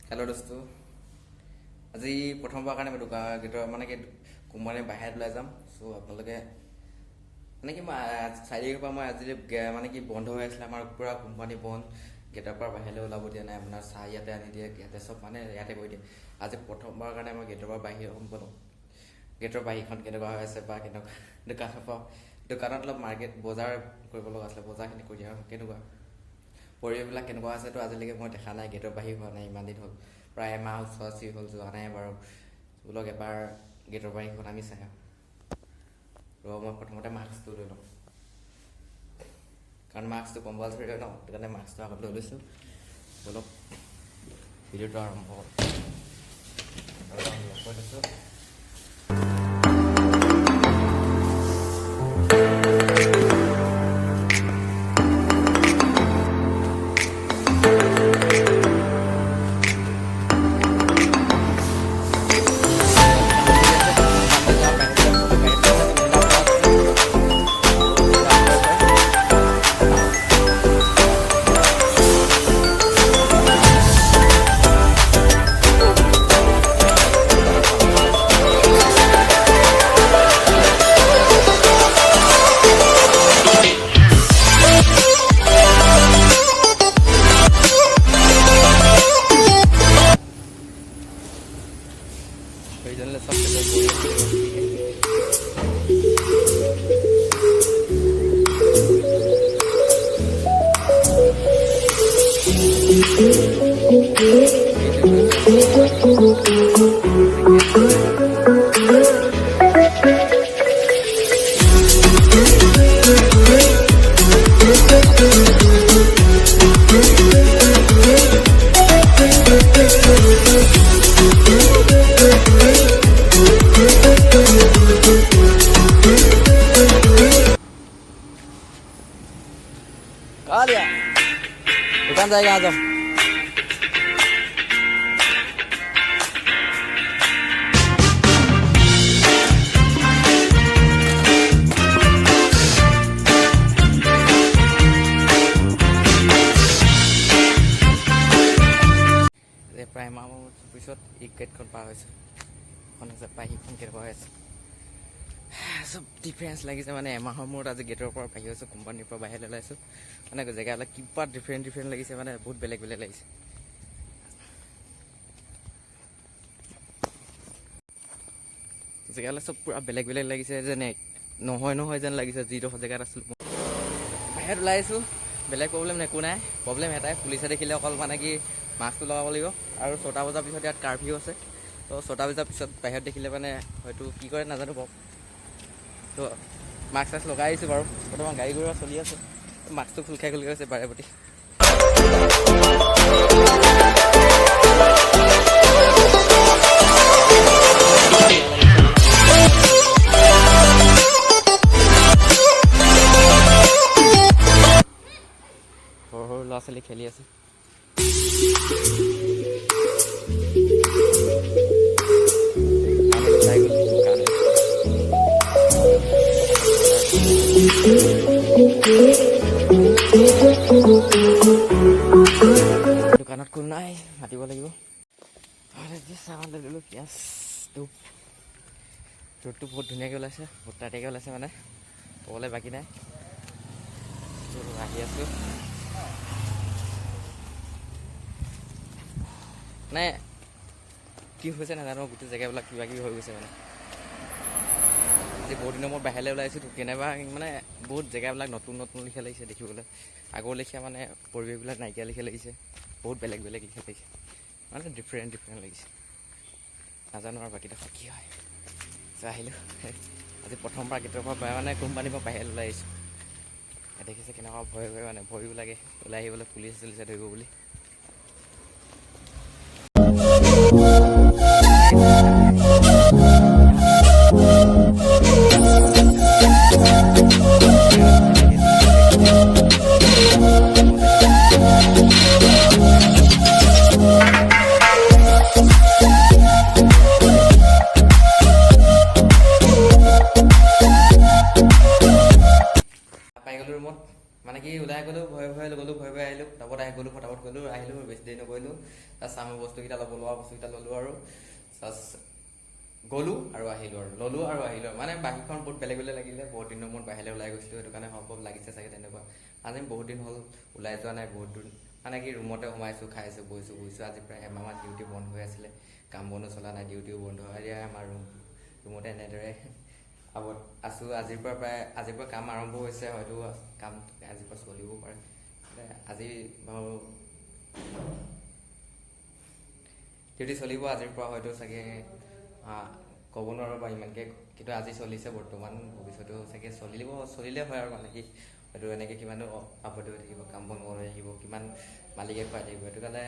Hello' দোস্ত, আজি প্ৰথমবাৰৰ কাৰণে মই গেটৰ মানে কি কোম্পানীৰ বাহিৰত ওলাই যাম। চ' আপোনালোকে মানে কি মই 4 তাৰিখৰ পৰা মই আজি মানে কি বন্ধ হৈ আছিলে, আমাৰ পূৰা কোম্পানী বন্ধ, গেটৰ পৰা বাহিৰলৈ ওলাব দিয়া নাই, আপোনাৰ চাহ ইয়াতে আনি দিয়ে, ইয়াতে চব মানে ইয়াতে কৰি দিয়ে। আজি প্ৰথমবাৰৰ কাৰণে মই গেটৰ পৰা বাহিৰ সম্পূৰ্ণ গেটৰ বাহিৰখন কেনেকুৱা হৈ আছে বা কেনেকুৱা দোকানত অলপ বজাৰ কৰিব লগা আছিলে, বজাৰখিনি কৰি দিয়া কেনেকুৱা পৰিৱেশবিলাক কেনেকুৱা আছে তো আজিলৈকে মই দেখা নাই, গেটৰ বাহিৰ হোৱা নাই ইমান দিন হ'ল, প্ৰায় এমাহ ওচৰা-ওচৰি হ'ল যোৱা নাই বাৰু। বোলক এবাৰ গেটৰ বাহিৰখন আমি চাই মই প্ৰথমতে মাস্কটো লৈ লওঁ, কাৰণ মাস্কটো কম্পালচৰি লৈ লওঁ, সেইটো কাৰণে মাস্কটো আগত লৈ লৈছোঁ। বোলক ভিডিঅ'টো আৰম্ভ কৰি লৈছোঁ। दुकान जाएगा आ जाओ। প্ৰায় মাহ পিছত এই গেটখন পাৰ হৈছে, এখন আছে পাই সিখন গেট পাৰ হৈছে, চব ডিফাৰেঞ্চ লাগিছে। মানে এমাহৰ মূৰত আজি গেটৰ পৰা বাহিৰ হৈছোঁ, কোম্পানীৰ পৰা বাহিৰলৈ ওলাইছোঁ, মানে জেগাবিলাক কিবা ডিফাৰেণ্ট লাগিছে, মানে বহুত বেলেগ লাগিছে। জেগাবিলাক চব পূৰা বেলেগ লাগিছে, যেনে নহয় যেন লাগিছে। যিডোখৰ জেগাত আছিলোঁ বাহিৰত ওলাই আহিছোঁ, বেলেগ প্ৰব্লেম একো নাই। প্ৰব্লেম এটাই, পুলিচে দেখিলে অকল মানে কি মাস্কটো লগাব লাগিব, আৰু 6টা বজাৰ পিছত ইয়াত কাৰফিউ আছে। তো 6টা বজাৰ পিছত বাহিৰত দেখিলে মানে হয়তো কি কৰে নাজানো বাৰু। তো মাস্ক লগাই আহিছোঁ বাৰু। বৰ্তমান গাড়ী ঘোঁৰা চলি আছে, মাস্কটো খোল খাই গৈছে বাৰে প্ৰতি। সৰু সৰু ল'ৰা ছোৱালী খেলি আছে। দোকানত কোনো নাই, মাতিব লাগিব। চামান লৈ ল'লোঁ, পিঁয়াজ, ধূপ। ৰ'দটো বহুত ধুনীয়াকৈ ওলাইছে, বহুত তাতিয়াকৈ ওলাইছে, মানে ক'বলৈ বাকী নাই। আহি আছোঁ মানে কি হৈছে নাজানো, গোটেই জেগাবিলাক কিবা কিবি হৈ গৈছে। মানে আজি বহুত দিনৰ মূৰত বাহিৰলৈ ওলাইছোঁ, কেনেবা মানে বহুত জেগাবিলাক নতুন লিখা লাগিছে দেখিবলৈ। আগৰ লেখীয়া মানে পৰিৱেশবিলাক নাইকিয়া লিখা লাগিছে, বহুত বেলেগ লিখা লাগিছে, মানে ডিফাৰেণ্ট লাগিছে। নাজানো আৰু বাকীডোখৰ কি হয়। আহিলোঁ আজি প্ৰথমবাৰ গেটৰ পৰা মানে কোম্পানীৰ পৰা বাহিৰলৈ ওলাই আহিছোঁ। দেখিছে কেনেকুৱা ভয় মানে ভয়ো লাগে ওলাই আহিবলৈ, পুলিচে ধৰিব বুলি। পাই গ'লোঁ ৰুমত, মানে কি ওলাই গ'লোঁ, ভয় আহিলোঁ, তাৰপৰা গ'লোঁ বেছি দেৰি নকৰিলোঁ। জাষ্ট আমি বস্তুকেইটা ল'ব লোৱা বস্তুকেইটা ল'লোঁ আৰু জাষ্ট গ'লোঁ আৰু আহিলোঁ মানে বাহিৰখন বহুত বেলেগ বেলেগ লাগিলে। বহুত দিনৰ মূৰত বাহিৰলৈ ওলাই গৈছিলোঁ, সেইটো কাৰণে সম্ভৱ লাগিছে চাগে তেনেকুৱা। আজি বহুত দিন হ'ল ওলাই যোৱা নাই, বহুত দিন মানে কি ৰুমতে সোমাইছোঁ, খাইছোঁ, বহিছোঁ। আজি প্ৰায় এমাহমান ডিউটি বন্ধ হৈ আছিলে, কাম বনো চলা নাই, ডিউটিও বন্ধ। এতিয়া আমাৰ ৰুমতে এনেদৰে আছোঁ। আজিৰ পৰা কাম আৰম্ভ হৈছে, হয়তো কাম আজিৰ পৰা চলিবও পাৰে। আজি বাৰু ডিউটি চলিব আজিৰ পৰা, হয়তো চাগে ক'ব নোৱাৰোঁ বাৰু ইমানকৈ, কিন্তু আজি চলিছে বৰ্তমান। ভৱিষ্যতেও চাগে চলিলে হয় আৰু মানে কি হয়তো এনেকৈ কিমানো আৱদ্ধ হৈ থাকিব, কাম বন হৈ আহিব, কিমান মালিকে খুৱাই থাকিব, সেইটো কাৰণে